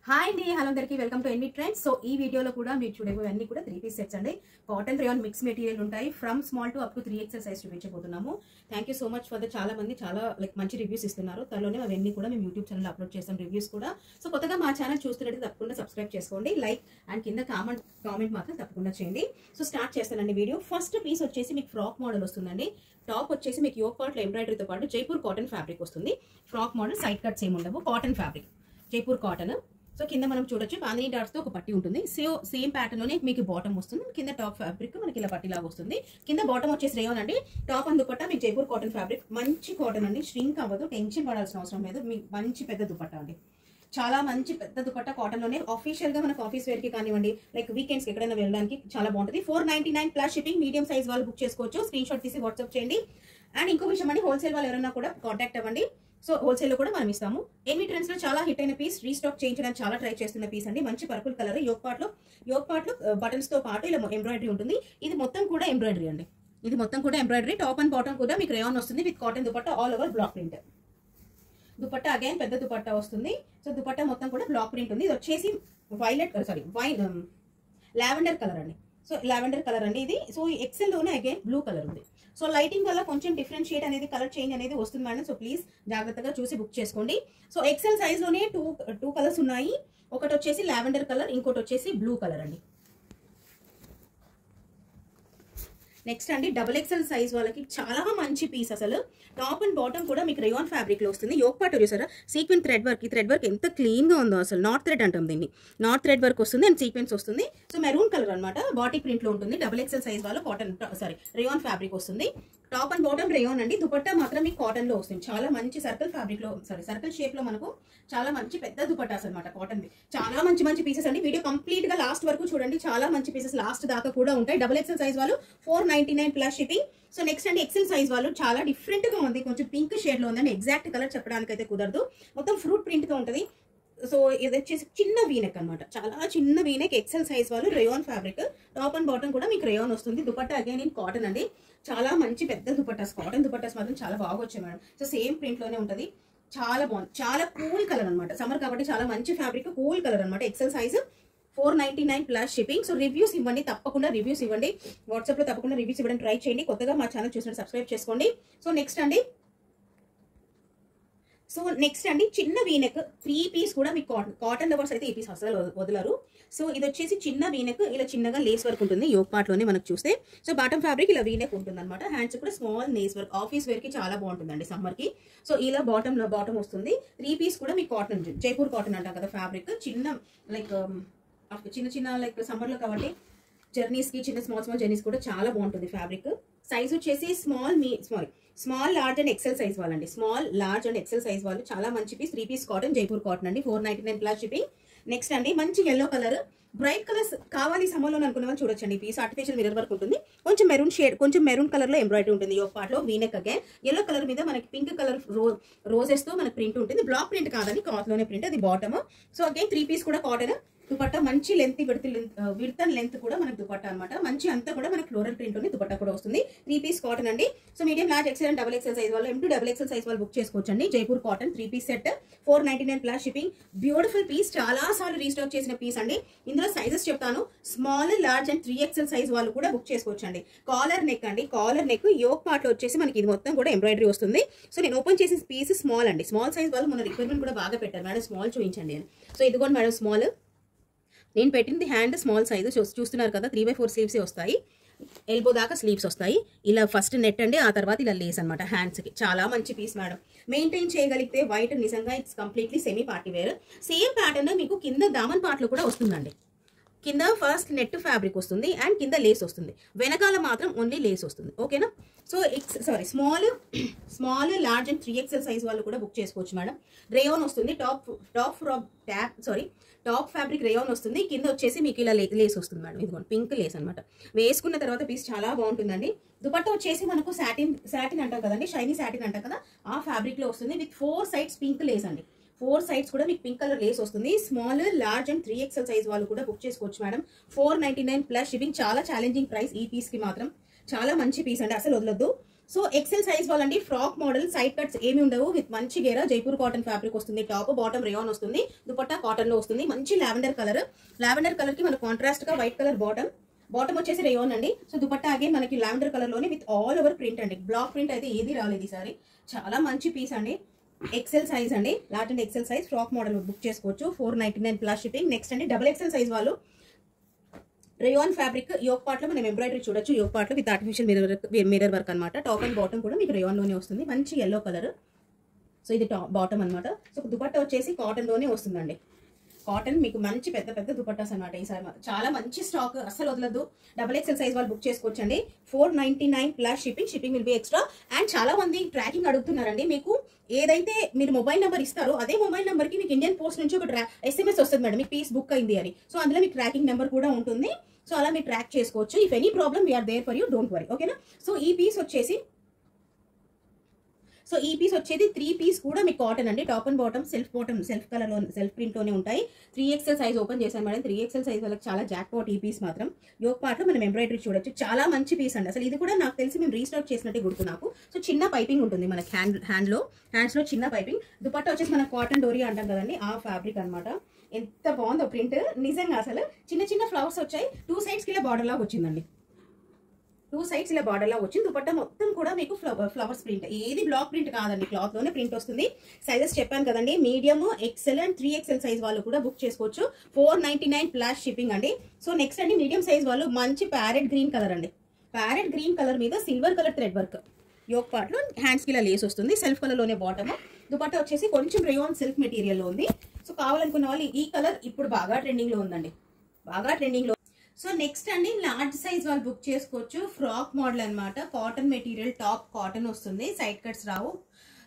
Hi అండి, hello అందరికీ welcome to NV trends. So ఈ వీడియోలో కూడా మీరు చూడేవన్నీ కూడా 3 పీస్ సెట్స్ అండి. కాటన్ రేయాన్ మిక్స్ మెటీరియల్ ఉంటాయి. From small to up to 3XL size చూపించబోతున్నాము. Thank you so much for the చాలా మంది చాలా మంచి రివ్యూస్ ఇస్తున్నారు. త్వరలోనే అవన్నీ కూడా మేము యూట్యూబ్ ఛానల్ అప్లోడ్ చేస్తాం రివ్యూస్ కూడా. సో కొత్తగా మా ఛానల్ చూస్తున్నట్టు తప్పకుండా సబ్స్క్రైబ్ చేసుకోండి, లైక్ అండ్ కింద కామెంట్ మాత్రం తప్పకుండా చేయండి. సో స్టార్ట్ చేస్తానండి వీడియో. ఫస్ట్ పీస్ వచ్చేసి మీకు ఫ్రాక్ మోడల్ వస్తుందండి. టాప్ వచ్చేసి మీకు యోక్ పార్ట్ ఎంబ్రాయిడరీతో పాటు జైపూర్ కాటన్ ఫ్యాబ్రిక్ వస్తుంది. ఫ్రాక్ మోడల్ సైడ్ కట్స్ ఏమి ఉండవు, cotton fabric Jaipur cotton. So కింద మనం చూడొచ్చు బాందినీ డాట్స్ తో ఒక పట్టి ఉంటుంది. సేమ్ ప్యాటర్న్ లోనే మీకు బాటమ్ వస్తుంది. కింద టాప్ ఫ్యాబ్రిక్ మనకి ఇలా పట్టి లాగా వస్తుంది. కింద బాటమ్ వచ్చేసి రేయాన్ అండి. టాప్ అండ్ దుపట్టా మీకు జైపూర్ కాటన్ ఫ్యాబ్రిక్, మంచి కాటన్ అండి, ష్రింక్ అవ్వదు, టెన్షన్ పడాల్సిన అవసరం లేదు. మీకు మంచి పెద్ద దుపట్టా అండి, చాలా మంచి పెద్ద దుపట్టా కాటన్ లోనే. ఆఫీషియల్ గా మనకు ఆఫీస్ వేర్ కి కానివ్వండి, లైక్ వీకెండ్స్ ఎక్కడైనా వెళ్ళడానికి చాలా బాగుంటుంది. 499 ప్లస్ షిప్పింగ్. మీడియం సైజ్ వాళ్ళు బుక్ చేసుకోవచ్చు. స్క్రీన్ షాట్ తీసి వాట్సాప్ చేయండి. అండ్ ఇంకో విషయం అండి, హోల్సేల్ వాళ్ళు ఎవరైనా కూడా కాంటాక్ట్ అవ్వండి. సో హోల్సేల్ లో కూడా మనం ఇస్తాము. ఎన్వి ట్రెండ్స్ లో చాలా హిట్ అయిన పీస్, రీస్టాక్ చేయించడానికి చాలా ట్రై చేస్తున్న పీస్ అండి. మంచి పర్పుల్ కలర్, యోక్ పార్ట్ లో బటన్స్ తో పాటు ఇలా ఎంబ్రాయిడరీ ఉంటుంది. ఇది మొత్తం కూడా ఎంబ్రాయిడరీ అండి. ఇది మొత్తం కూడా ఎంబ్రాయిడరీ. టాప్ అండ్ బాటమ్ కూడా మీకు రేయాన్ వస్తుంది with cotton dupatta, all over block print dupatta. Again పెద్ద దుపట్టా వస్తుంది. సో దుపట్టా మొత్తం కూడా బ్లాక్ ప్రింట్ ఉంది. ఇది వచ్చేసి లావెండర్ కలర్ అండి. సో లావెండర్ కలర్ అండి ఇది. సో ఎక్సెల్ లోనే అగైన్ బ్లూ కలర్ ఉంది. సో లైటింగ్ వల్ల కొంచెం డిఫరెంట్ షేడ్ అనేది, కలర్ చేంజ్ అనేది వస్తుంది మేడం. సో ప్లీజ్ జాగ్రత్తగా చూసి బుక్ చేసుకోండి. సో ఎక్సెల్ సైజ్ లోనే టూ కలర్స్ ఉన్నాయి. ఒకటి వచ్చేసి లావెండర్ కలర్, ఇంకోటి వచ్చేసి బ్లూ కలర్ అండి. నెక్స్ట్ అండి, XXL సైజ్ వాళ్ళకి చాలా మంచి పీస్. అసలు టాప్ అండ్ బాటమ్ కూడా మీకు రేయాన్ ఫ్యాబ్రిక్ లో వస్తుంది. యోక్ పార్ట్ చూసారా, సీక్వెన్స్ థ్రెడ్ వర్క్. ఈ థ్రెడ్ వర్క్ ఎంత క్లీన్ గా ఉందో అసలు. నార్త్ థ్రెడ్ అంటాం దీన్ని. నార్త్ థ్రెడ్ వర్క్ వస్తుంది అండ్ సీక్వెన్స్ వస్తుంది. సో మెరూన్ కలర్ అనమాట, బాటిక్ ప్రింట్ లో ఉంటుంది. XXL సైజ్ వాళ్ళు రేయాన్ ఫ్యాబ్రిక్ వస్తుంది. టాప్ అండ్ బాటమ్ రేయాన్ అండి. దుపట్టా మాత్రం మీకు కాటన్ లో వస్తుంది. చాలా మంచి సర్కిల్ ఫ్యాబ్రిక్ లో, సర్కిల్ షేప్ లో మనకు చాలా మంచి పెద్ద దుపట్టాస్ అనమాట, కాటన్. చాలా మంచి పీసెస్ అండి. వీడియో కంప్లీట్ గా లాస్ట్ వరకు చూడండి. చాలా మంచి పీసెస్ లాస్ట్ దాకా కూడా ఉంటాయి. XXL సైజ్ వాళ్ళు 499 ప్లస్ షిప్పింగ్. సో నెక్స్ట్ అండి, ఎక్సెల్ సైజ్ వాళ్ళు చాలా డిఫరెంట్ గా ఉంది. కొంచెం పింక్ షేడ్ లో ఉందండి. ఎగ్జాక్ట్ కలర్ చెప్పడానికి అయితే కుదరదు. మొత్తం ఫ్రూట్ ప్రింట్ తో ఉంటుంది. సో ఇది వచ్చేసి చిన్న వీనెక్ అనమాట, చాలా చిన్న వీనెక్. ఎక్సెల్ సైజ్ వాళ్ళు rayon fabric. Top and bottom కూడా మీకు రేయాన్ వస్తుంది. దుపట్టా అగైన్ ఇన్ కాటన్ అండి. చాలా మంచి పెద్ద దుపట్టాస్, కాటన్ దుపట్టాస్ మాత్రం చాలా బాగా వచ్చాయి మేడం. సో సేమ్ ప్రింట్ లోనే ఉంటుంది. చాలా బాగుంది, చాలా కూల్ కలర్ అనమాట. సమ్మర్ కాబట్టి చాలా మంచి ఫ్యాబ్రిక్, కూల్ కలర్ అనమాట. XL size 499 plus shipping. So reviews ఇవ్వండి, తప్పకుండా రివ్యూస్ ఇవ్వండి. వాట్సాప్ లో తప్పకుండా రివ్యూస్ ఇవ్వడానికి ట్రై చేయండి. కొత్తగా మా ఛానల్ చూసినట్టు సబ్స్క్రైబ్ చేసుకోండి. సో నెక్స్ట్ అండి, చిన్న వీనెక్ 3 పీస్ కూడా మీకు కాటన్ లవర్స్ అయితే ఈ పీస్ అసలు వదలరు. సో ఇది వచ్చేసి చిన్న వీనెక్, ఇలా చిన్నగా లేస్ వర్క్ ఉంటుంది యోక్ పార్ట్ లోనే మనకు చూస్తే. సో బాటమ్ ఫ్యాబ్రిక్ ఇలా వీనెక్ ఉంటుంది అనమాట. హ్యాండ్స్ కూడా స్మాల్ నేస్ వర్క్, ఆఫీస్ వేర్ కి చాలా బాగుంటుందండి సమ్మర్ కి. సో ఇలా బాటమ్ వస్తుంది. 3 పీస్ కూడా మీకు కాటన్, జైపూర్ కాటన్ అంటాం కదా ఫ్యాబ్రిక్. చిన్న లైక్ సమ్మర్ లో కాబట్టి జర్నీస్ కి, చిన్న స్మాల్ జర్నీస్ కూడా చాలా బాగుంటుంది ఫ్యాబ్రిక్. సైజ్ వచ్చేసి small large and XL size వాళ్ళండి. Small large and XL size వాళ్ళు. చాలా మంచి piece. 3 piece cotton, Jaipur cotton అండి. 499 ప్లస్ షిప్పింగ్. నెక్స్ట్ అండి, మంచి ఎల్లో కలర్, బ్రైట్ కలర్స్ కావాలి సమ్మర్లో అనుకున్న వాళ్ళు చూడొచ్చండి. పీస్ ఆర్టిఫిషియల్ మిర్రర్ వర్క్ ఉంటుంది. కొంచెం మెరూన్ షేడ్, కొంచెం మెరూన్ కలర్ లో ఎంబ్రాయిడరీ ఉంటుంది. యోక్ పార్ట్ లో వీనెక్ అగైన్ ఎల్లో కలర్ మీద మనకి పింక్ కలర్ రోజెస్ తో మనకి ప్రింట్ ఉంటుంది. బ్లాక్ ప్రింట్ కాదని క్లాత్ లోనే ప్రింట్, అది బాటమ్. సో అగైన్ 3 పీస్ కూడా కాటన్. దుపట్టా మంచి విడ్త్ అండ్ లెంత్ కూడా మనకు దుపట్టా అనమాట. మంచి అంతా కూడా మనకి ఫ్లోరల్ ప్రింట్ ఉంది. దుపట్టా కూడా వస్తుంది. 3 పీస్ కాటన్ అండి. So medium, large, XL and XXL size వాళ్ళు, M2 XXL సైజ్ వాళ్ళు బుక్ చేసుకోవచ్చు అండి. Jaipur cotton 3 piece set, 499 plus shipping. Beautiful piece, చాలా సార్లు రీస్టాక్ చేసిన పీస్ అండి. ఇందులో సైజెస్ చెప్తాను. Small, large and 3XL size వాళ్ళు కూడా బుక్ చేసుకోవచ్చు అండి. కాలర్ నెక్ అండి. కాలర్ నెక్ యోక్ పార్ట్ లో వచ్చేసి మనకి ఇది మొత్తం కూడా ఎంబ్రాయిడరీ వస్తుంది. సో నేను ఓపెన్ చేసిన పీస్ స్మాల్ అండి. స్మాల్ సైజ్ వాళ్ళు మన రిక్వైర్మెంట్ కూడా బాగా పెట్టారు మేడం, స్మాల్ చూపించండి అని. సో ఇదిగోండి మేడం స్మాల్. నేను పెట్టింది హ్యాండ్ స్మాల్ సైజు చూస్తున్నారు కదా. 3/4 స్లీవ్స్ వస్తాయి, ఎల్బో దాకా స్లీవ్స్ వస్తాయి. ఇలా ఫస్ట్ నెట్ అండి, ఆ తర్వాత ఇలా లేస్ అనమాట హ్యాండ్స్ కి. చాలా మంచి పీస్ మేడం. మెయింటైన్ చేయగలిగితే వైట్ నిజంగా it's completely semi party wear. Same pattern మీకు కింద దామన్ పార్ట్ లో కూడా వస్తుందండి. కింద ఫస్ట్ నెట్ ఫ్యాబ్రిక్ వస్తుంది అండ్ కింద లేస్ వస్తుంది. వెనకాల మాత్రం ఓన్లీ లేస్ వస్తుంది. ఓకేనా. So small, large and 3XL size వాళ్ళు కూడా బుక్ చేసుకోవచ్చు మేడం. రేయాన్ వస్తుంది. టాప్ ఫ్యాబ్రిక్ రేయాన్ వస్తుంది. కింద వచ్చేసి మీకు ఇలా లేస్ వస్తుంది మేడం. ఇదిగోండి పింక్ లేస్ అనమాట. వేసుకున్న తర్వాత పీస్ చాలా బాగుంటుందండి. దుపట్టా వచ్చేసి మనకు సాటిన్ అంటాం కదండి, షైనీ సాటిన్ అంటాం కదా, ఆ ఫ్యాబ్రిక్ లో వస్తుంది. విత్ 4 సైడ్స్ పింక్ లేస్ అండి. 4 సైడ్స్ కూడా మీకు పింక్ కలర్ లేస్ వస్తుంది. Small, large and 3XL size వాళ్ళు కూడా బుక్ చేసుకోవచ్చు మేడం. 499 plus shipping. చాలా ఛాలెంజింగ్ ప్రైస్ ఈ పీస్ కి మాత్రం. చాలా మంచి పీస్ అండి, అసలు వదలొద్దు. సో ఎక్సెల్ సైజ్ వాళ్ళండి ఫ్రాక్ మోడల్ సైడ్ కట్స్ ఏమి ఉండవు విత్ మంచి గేరా జైపూర్ కాటన్ ఫ్యాబ్రిక్ వస్తుంది. టాప్ బాటమ్ రేయాన్ వస్తుంది. దుపట్టా కాటన్ లో వస్తుంది. మంచి లావెండర్ కలర్ కి మన కాంట్రాస్ట్ గా వైట్ కలర్ బాటమ్ వచ్చేసి రేయాన్ అండి. సో దుపట్టా అగైన్ మనకి లావెండర్ కలర్ లోనే విత్ ఆల్ ఓవర్ ప్రింట్ అండి. బ్లాక్ ప్రింట్ అయితే ఏది రాలేదు ఈసారి. చాలా మంచి పీస్ అండి. ఎక్సెల్ సైజ్ అండి, large and XL size frock model book చేసుకోవచ్చు. 499 ప్లస్ షిప్పింగ్. నెక్స్ట్ అండి డబుల్ ఎక్సెల్ సైజ్ వాళ్ళు రేయాన్ ఫ్యాబ్రిక్ యోక్ పార్ట్ లో మనం ఎంబ్రాయిడరీ చూడొచ్చు. యోక్ పార్ట్ లో విత్ ఆర్టిఫిషియల్ మిర్రర్ వర్క్ అనమాట. టాప్ అండ్ బాటమ్ కూడా మీకు రేయాన్ లోనే వస్తుంది. మంచి ఎల్లో కలర్. సో ఇది టాప్ బాటమ్ అనమాట. సో దుపట్టా వచ్చేసి కాటన్ లోనే వస్తుందండి. కాటన్ మీకు మంచి పెద్ద పెద్ద దుపట్టాస్ అనమాట. ఈసారి చాలా మంచి స్టాక్, అస్సలు వదలదు. డబుల్ ఎక్సెల్ సైజ్ వాళ్ళు బుక్ చేసుకోవచ్చండి. 499 plus shipping will be extra. And చాలా మంది ట్రాకింగ్ అడుగుతున్నారండి. మీకు ఏదైతే మీరు మొబైల్ నెంబర్ ఇస్తారో అదే మొబైల్ నెంబర్ కి మీకు ఇండియన్ పోస్ట్ నుంచి ఒక SMS వస్తుంది మేడం, మీకు పీస్ బుక్ అయింది అని. సో అందులో మీకు ట్రాకింగ్ నెంబర్ కూడా ఉంటుంది. సో అలా మీరు ట్రాక్ చేసుకోవచ్చు. If any problem we're there for you, don't worry. ఓకేనా. సో ఈ పీస్ వచ్చేసి 3 పీస్ కూడా మీకు కాటన్ అండి. Top and bottom self colour లో సెల్ఫ్ ప్రింట్ లోనే ఉంటాయి. 3XL సైజ్ ఓపెన్ చేశాను మేడం. 3XL సైజ్ వాళ్ళకి చాలా జాక్ పాట్ ఈ పీస్ మాత్రం. యోక్ పార్ట్ లో మనం ఎంబ్రాయిడరీ చూడొచ్చు. చాలా మంచి పీస్ అండి. అసలు ఇది కూడా నాకు తెలిసి మేము రీస్టాక్ చేసినట్టే గుర్తు నాకు. సో చిన్న పైపింగ్ ఉంటుంది మనకి హ్యాండ్స్ లో చిన్న పైపింగ్. దుపట్టా వచ్చేసి మన కాటన్ డోరీ అంటాం కదండి, ఆ ఫ్యాబ్రిక్ అనమాట. ఎంత బాగుందో ప్రింట్ నిజంగా. అసలు చిన్న చిన్న ఫ్లవర్స్ వచ్చాయి. 2 సైడ్స్ కి ఇలా బార్డర్ లాగా వచ్చిందండి. 2 సైడ్స్ ఇలా బార్డర్ లా వచ్చింది. దుపట్టా మొత్తం కూడా మీకు ఫ్లవర్స్ ప్రింట్, ఏది బ్లాక్ ప్రింట్ కాదండి, క్లాత్ లోనే ప్రింట్ వస్తుంది. సైజెస్ చెప్పాను కదండి, medium, XL and 3XL size వాళ్ళు కూడా బుక్ చేసుకోవచ్చు. 499 ప్లస్ షిప్పింగ్ అండి. సో నెక్స్ట్ అండి మీడియం సైజ్ వాళ్ళు మంచి ప్యారెట్ గ్రీన్ కలర్ అండి. ప్యారెట్ గ్రీన్ కలర్ మీద silver colour thread work. Yoke part లో హ్యాండ్స్ కి ఇలా లేస్ వస్తుంది. సెల్ఫ్ కలర్ లోనే బాటమ్. దుపట్టా వచ్చేసి కొంచెం రేయాన్ సిల్క్ మెటీరియల్ లో ఉంది. సో కావాలనుకున్న వాళ్ళు ఈ కలర్ ఇప్పుడు బాగా ట్రెండింగ్ లో ఉందండి, బాగా ట్రెండింగ్ లో. సో నెక్స్ట్ అండి లార్జ్ సైజ్ వాళ్ళు బుక్ చేసుకోవచ్చు. ఫ్రాక్ మోడల్ అనమాట. కాటన్ మెటీరియల్, టాప్ కాటన్ వస్తుంది. సైడ్ కట్స్ రావు.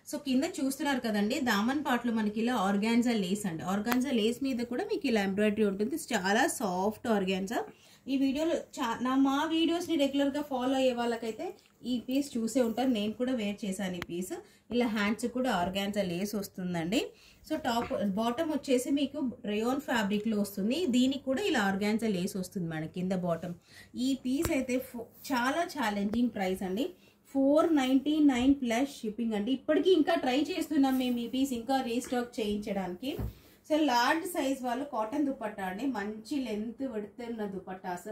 సో కింద చూస్తున్నారు కదండి, దామన్ పార్ట్ లో మనకి ఇలా ఆర్గాన్జా లేస్ అండి. ఆర్గాన్జా లేస్ మీద కూడా మీకు ఇలా ఎంబ్రాయిడరీ ఉంటుంది. చాలా సాఫ్ట్ ఆర్గాన్జా. ఈ వీడియోలో మా వీడియోస్ ని రెగ్యులర్ గా ఫాలో అయ్యే వాళ్ళకైతే ఈ పీస్ చూసే ఉంటారు. నేను కూడా వేర్ చేశాను ఈ పీస్. ఇలా హ్యాండ్స్ కూడా ఆర్గాన్జా లేస్ వస్తుందండి. సో టాప్ బాటమ్ వచ్చేసి మీకు రేయాన్ ఫ్యాబ్రిక్ లో వస్తుంది. దీనికి కూడా ఇలా ఆర్గాన్జా లేస్ వస్తుంది మేడం కింద బాటమ్. ఈ పీస్ అయితే చాలా ఛాలెంజింగ్ ప్రైస్ అండి. 499 ప్లస్ షిప్పింగ్ అండి. ఇప్పటికీ ఇంకా ట్రై చేస్తున్నాం మేము ఈ పీస్ ఇంకా రీస్టాక్ చేయించడానికి. సో లార్జ్ సైజ్ వాళ్ళు కాటన్ దుపట్టా అండి. మంచి లెంత్ పెడుతున్న దుపట్టాస్.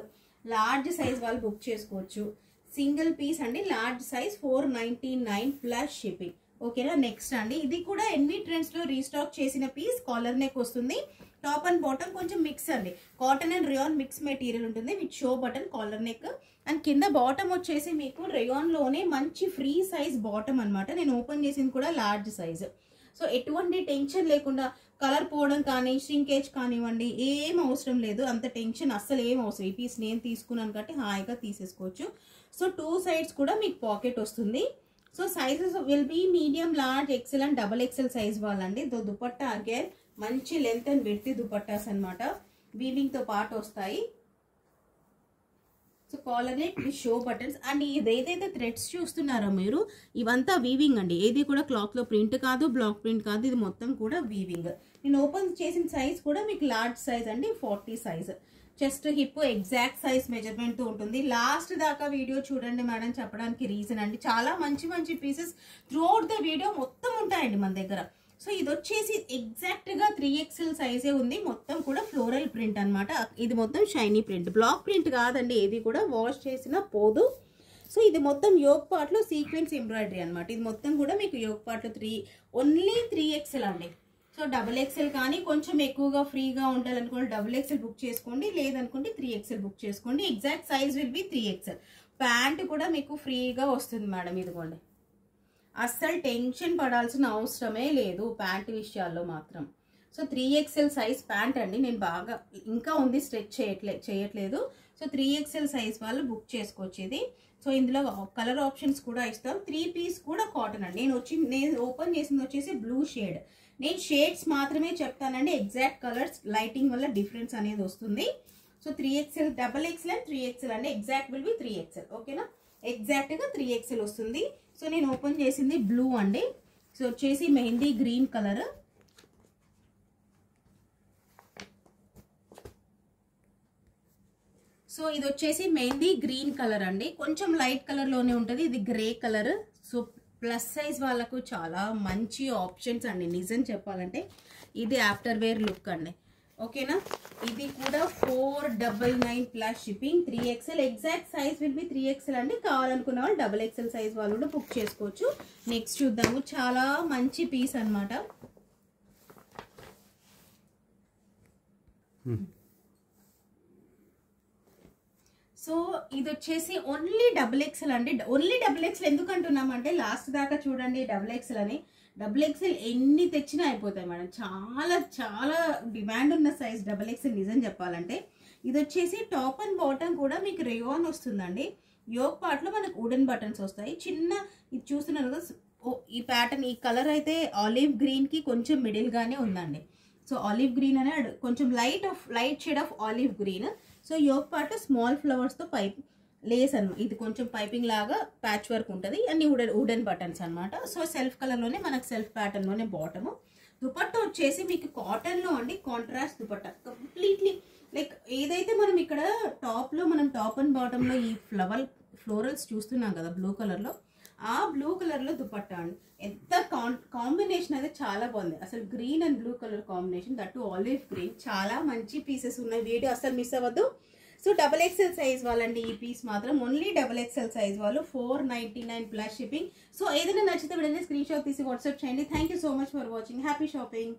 లార్జ్ సైజ్ వాళ్ళు బుక్ చేసుకోవచ్చు. సింగిల్ పీస్ అండి, లార్జ్ సైజ్ 499 ప్లస్ షిప్పింగ్. ఓకేనా. నెక్స్ట్ అండి ఇది కూడా ఎన్వి ట్రెండ్స్ లో రీస్టాక్ చేసిన పీస్. కాలర్ నెక్ వస్తుంది. టాప్ అండ్ బాటమ్ కొంచెం మిక్స్ అండి. Cotton and rayon mix material ఉంటుంది with show button collar neck. And కింద బాటమ్ వచ్చేసి మీకు రేయాన్ లోనే మంచి ఫ్రీ సైజ్ బాటమ్ అనమాట. నేను ఓపెన్ చేసింది కూడా లార్జ్ సైజ్. సో ఎటువంటి టెన్షన్ లేకుండా కలర్ పోవడం కానీ ష్రింకేజ్ కానివ్వండి ఏం అవసరం లేదు. అంత టెన్షన్ అస్సలు ఏం అవసరం. ఈ పీస్ నేను తీసుకున్నాను కాబట్టి హాయిగా తీసేసుకోవచ్చు. సో 2 సైడ్స్ కూడా మీకు పాకెట్ వస్తుంది. So sizes will be medium, large, XL and double XL size వాళ్ళండి. దుపట్టా అగైన్ మంచి లెంత్ అండ్ విడ్త్ దుపట్టాస్ అనమాట. వీవింగ్ తో పాటు వస్తాయి. So collar neck with show buttons. And ఇది ఏదైతే థ్రెడ్స్ చూస్తున్నారో మీరు, ఇవంతా వీవింగ్ అండి. ఏది కూడా క్లాత్ లో ప్రింట్ కాదు, బ్లాక్ ప్రింట్ కాదు. ఇది మొత్తం కూడా వీవింగ్. నేను ఓపెన్ చేసిన సైజ్ కూడా మీకు లార్జ్ సైజ్ అండి, 40 size. Chest hip exact size measurement తో ఉంటుంది. లాస్ట్ దాకా వీడియో చూడండి మేడం చెప్పడానికి రీజన్ అండి. చాలా మంచి మంచి pieces through out the video మొత్తం ఉంటాయండి మన దగ్గర. సో ఇది వచ్చేసి ఎగ్జాక్ట్ గా 3XL సైజే ఉంది. మొత్తం కూడా ఫ్లోరల్ ప్రింట్ అనమాట. ఇది మొత్తం షైనీ ప్రింట్, బ్లాక్ ప్రింట్ కాదండి. ఏది కూడా వాష్ చేసినా పోదు. సో ఇది మొత్తం యోక్ పార్ట్ లో సీక్వెన్స్ ఎంబ్రాయిడరీ అనమాట. ఇది మొత్తం కూడా మీకు యోక్ పార్ట్ లో ఓన్లీ 3XL అండి. సో డబుల్ ఎక్సెల్ కానీ కొంచెం ఎక్కువగా ఫ్రీగా ఉండాలనుకోండి డబుల్ ఎక్సెల్ బుక్ చేసుకోండి, లేదనుకుంటే 3XL బుక్ చేసుకోండి. Exact size will be 3XL. Pant కూడా మీకు ఫ్రీగా వస్తుంది మేడం. ఇదిగోండి, అస్సలు టెన్షన్ పడాల్సిన అవసరమే లేదు ప్యాంట్ విషయాల్లో మాత్రం. సో 3XL సైజ్ ప్యాంట్ అండి. నేను బాగా ఇంకా ఉంది, స్ట్రెచ్ చేయట్లేదు. సో 3XL సైజ్ వాళ్ళు బుక్ చేసుకోవచ్చు ఇది. సో ఇందులో కలర్ ఆప్షన్స్ కూడా ఇస్తాం. 3 పీస్ కూడా కాటన్ అండి. నేను ఓపెన్ చేసింది వచ్చేసి బ్లూ షేడ్. నేను షేడ్స్ మాత్రమే చెప్తానండి. ఎగ్జాక్ట్ కలర్స్ లైటింగ్ వల్ల డిఫరెన్స్ అనేది వస్తుంది. So 3XL, double XL and 3XL అండి. Exact will be 3XL. ఓకేనా. ఎగ్జాక్ట్ గా 3XL వస్తుంది. సో నేను ఓపెన్ చేసింది బ్లూ అండి. సో వచ్చేసి మెహందీ గ్రీన్ కలర్. సో ఇది వచ్చేసి మెహందీ గ్రీన్ కలర్ అండి, కొంచెం లైట్ కలర్లోనే ఉంటుంది. ఇది grey colour. So plus size వాళ్ళకు చాలా మంచి ఆప్షన్స్ అండి నిజం చెప్పాలంటే. ఇది ఆఫ్టర్ వేర్ లుక్ అండి, ఓకేనా. ఇది కూడా 499 plus shipping. 3XL exact size will be 3XL అండి. కావాలనుకున్న వాళ్ళు XXL సైజ్ వాళ్ళు కూడా బుక్ చేసుకోవచ్చు. నెక్స్ట్ చూద్దాము, చాలా మంచి పీస్ అనమాట. సో ఇది వచ్చేసి ఓన్లీ XXL అండి. ఓన్లీ XXL ఎందుకు అంటున్నామంటే లాస్ట్ దాకా చూడండి XXL అని. XXL ఎన్ని తెచ్చినా అయిపోతాయి మేడం. చాలా చాలా డిమాండ్ ఉన్న సైజ్ XXL నిజం చెప్పాలంటే. ఇది వచ్చేసి టాప్ అండ్ బాటమ్ కూడా మీకు రేయాన్ వస్తుందండి. యోక్ పార్ట్ లో మనకు వుడెన్ బటన్స్ వస్తాయి. చిన్న ఇది చూస్తున్నారు కదా, ఈ ప్యాటర్న్ ఈ కలర్ అయితే ఆలివ్ గ్రీన్ కి కొంచెం మిడిల్ గానే ఉందండి. సో ఆలివ్ గ్రీన్ అనే కొంచెం light shade of olive green. So yoke part small flowers తో పైప్ లేస్ అనమాట. ఇది కొంచెం పైపింగ్ లాగా ప్యాచ్ వర్క్ ఉంటుంది. అన్ని వుడెన్ బటన్స్ అనమాట. సో సెల్ఫ్ కలర్ లోనే మనకు సెల్ఫ్ ప్యాటర్న్ లోనే బాటమ్. దుపట్టా వచ్చేసి మీకు కాటన్ లో అండి, కాంట్రాస్ట్ దుపట్టా కంప్లీట్లీ. లైక్ ఏదైతే మనం ఇక్కడ టాప్ లో మనం టాప్ అండ్ బాటమ్ లో ఈ ఫ్లోరల్స్ చూస్తున్నాం కదా బ్లూ కలర్ లో, ఆ బ్లూ కలర్ లో దుపట్టా అండి. ఎంత కాంబినేషన్ అయితే చాలా బాగుంది అసలు. Green and blue colour combination, that to olive green. చాలా మంచి పీసెస్ ఉన్నాయి. వీడియో అసలు మిస్ అవ్వద్దు. సో XXL సైజ్ వాళ్ళండి ఈ పీస్ మాత్రం. ఓన్లీ XXL సైజ్ వాళ్ళు 499 ప్లస్ షిప్పింగ్. సో ఏదైనా నచ్చితే వెంటనే స్క్రీన్ షాట్ తీసి వాట్సాప్ చేయండి. Thank you so much for watching. Happy shopping.